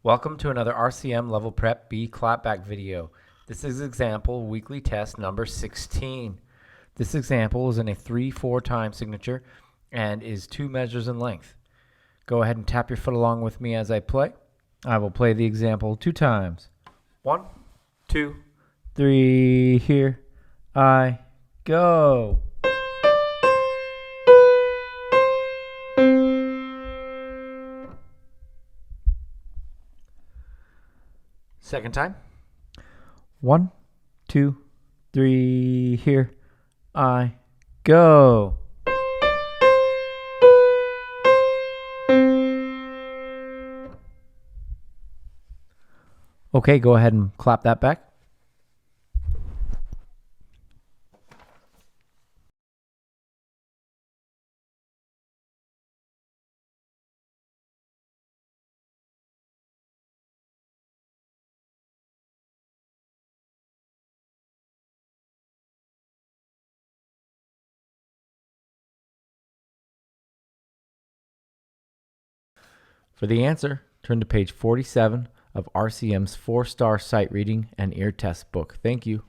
Welcome to another RCM Level Prep B Clapback video. This is example weekly test number 16. This example is in a 3/4 time signature and is 2 measures in length. Go ahead and tap your foot along with me as I play. I will play the example 2 times. 1, 2, 3, here I go. Second time. 1, 2, 3, here I go. Okay, go ahead and clap that back. For the answer, turn to page 47 of RCM's 4-star sight reading and ear test book. Thank you.